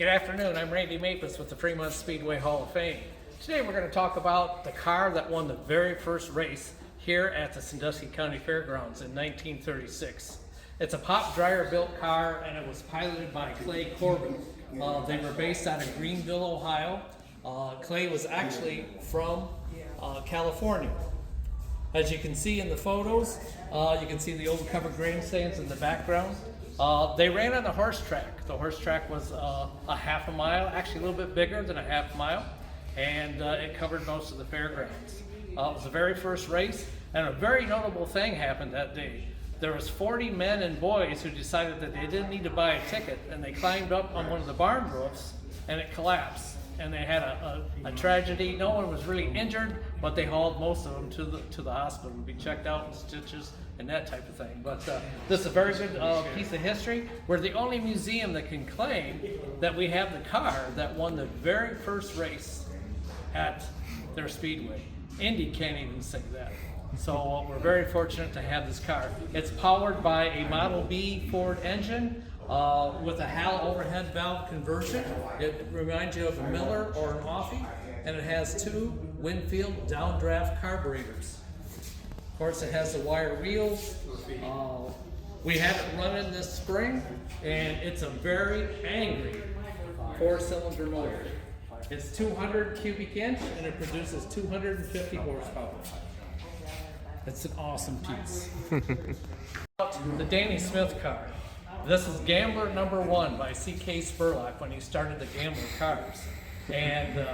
Good afternoon, I'm Randy Mapus with the Fremont Speedway Hall of Fame. Today we're going to talk about the car that won the very first race here at the Sandusky County Fairgrounds in 1936. It's a Pop Dryer built car and it was piloted by Clay Corbin. They were based out of Greenville, Ohio. Clay was actually from California. As you can see in the photos, you can see the old covered grandstands in the background. They ran on the horse track. The horse track was a half a mile, actually a little bit bigger than a half mile, and it covered most of the fairgrounds. It was the very first race, and a very notable thing happened that day. There was 40 men and boys who decided that they didn't need to buy a ticket, and they climbed up on one of the barn roofs, and it collapsed. And they had a tragedy. No one was really injured, but they hauled most of them to the hospital to be checked out with stitches and that type of thing. But this is a very good piece of history. We're the only museum that can claim that we have the car that won the very first race at their Speedway. Indy can't even say that. So we're very fortunate to have this car. It's powered by a Model B Ford engine with a Hal overhead valve conversion. It reminds you of a Miller or an Offie, and it has two Winfield downdraft carburetors. Of course, it has the wire wheels. We have it running this spring, and it's a very angry 4-cylinder motor. It's 200 cubic inch, and it produces 250 horsepower. It's an awesome piece. The Danny Smith car. This is Gambler #1 by C.K. Spurlock when he started the Gambler cars. And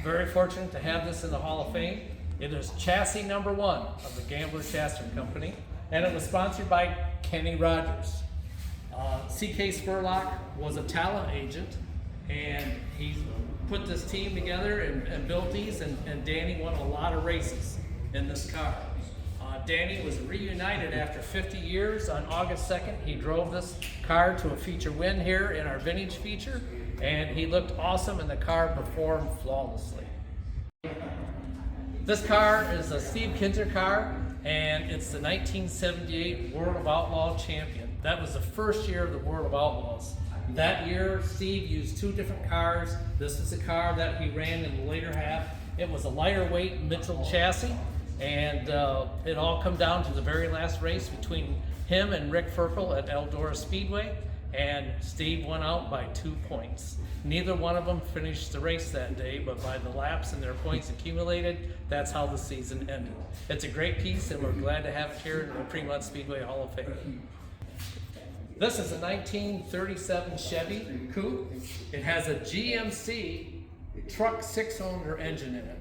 very fortunate to have this in the Hall of Fame. It is chassis #1 of the Gambler Chassis Company, and it was sponsored by Kenny Rogers. C.K. Spurlock was a talent agent, and he put this team together and built these, and Danny won a lot of races in this car. Danny was reunited after 50 years on August 2nd. He drove this car to a feature win here in our vintage feature, and he looked awesome and the car performed flawlessly. This car is a Steve Kinzer car, and it's the 1978 World of Outlaw champion. That was the first year of the World of Outlaws. That year, Steve used two different cars. This is a car that he ran in the later half. It was a lighter weight Mitchell chassis. And it all come down to the very last race between him and Rick Ferkel at Eldora Speedway, and Steve won out by 2 points. Neither one of them finished the race that day, but by the laps and their points accumulated, that's how the season ended. It's a great piece, and we're glad to have it here in the Fremont Speedway Hall of Fame. This is a 1937 Chevy Coupe. It has a GMC truck 6-cylinder engine in it.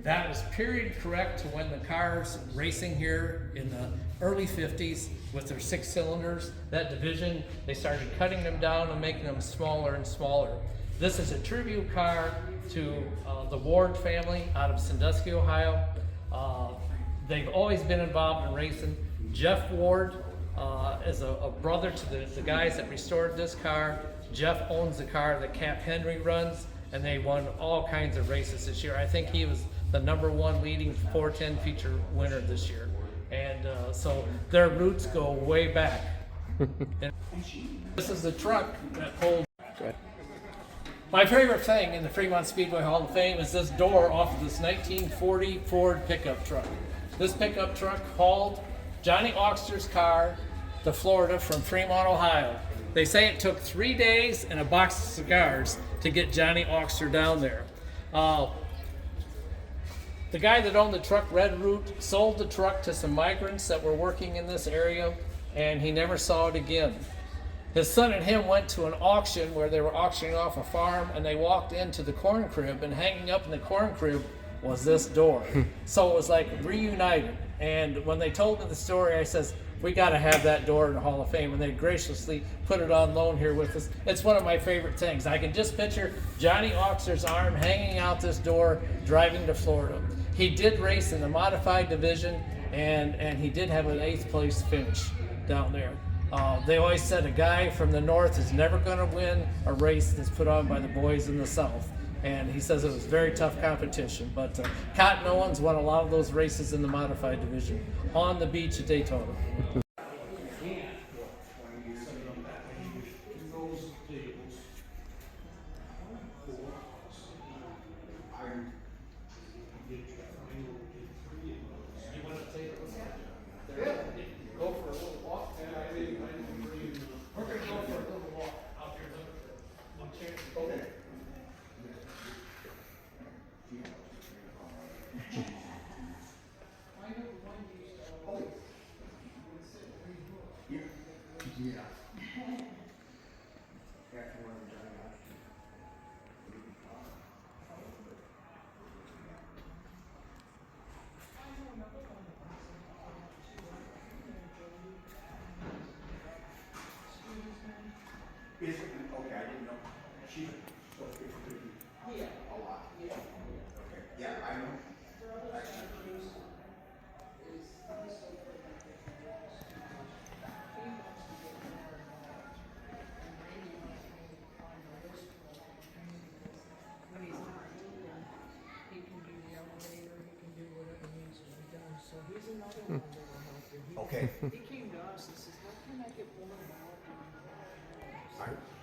That was period correct to when the cars racing here in the early 50s with their 6 cylinders, that division, they started cutting them down and making them smaller and smaller. This is a tribute car to the Ward family out of Sandusky, Ohio. They've always been involved in racing. Jeff Ward is a brother to the guys that restored this car. Jeff owns the car that Cap Henry runs, and they won all kinds of races this year. I think he was the #1 leading 410 feature winner this year. And so their roots go way back. This is the truck that holds. My favorite thing in the Fremont Speedway Hall of Fame is this door off of this 1940 Ford pickup truck. This pickup truck hauled Johnny Oxter's car to Florida from Fremont, Ohio. They say it took 3 days and a box of cigars to get Johnny Oxter down there. The guy that owned the truck, Red Root, sold the truck to some migrants that were working in this area, and he never saw it again. His son and him went to an auction where they were auctioning off a farm, and they walked into the corn crib, and hanging up in the corn crib was this door. So it was like reunited. And when they told me the story, I says, we got to have that door in the Hall of Fame, and they graciously put it on loan here with us. It's one of my favorite things. I can just picture Johnny Oxter's arm hanging out this door, driving to Florida. He did race in the modified division, and he did have an 8th place finish down there. They always said a guy from the north is never going to win a race that's put on by the boys in the south. And he says it was very tough competition. But Cotton Owens won a lot of those races in the modified division on the beach at Daytona. When he's not working, he can do the elevator, he can do whatever needs to be done. So he's another one that will help you. Okay. He came to us and says, how can I get one more? All right.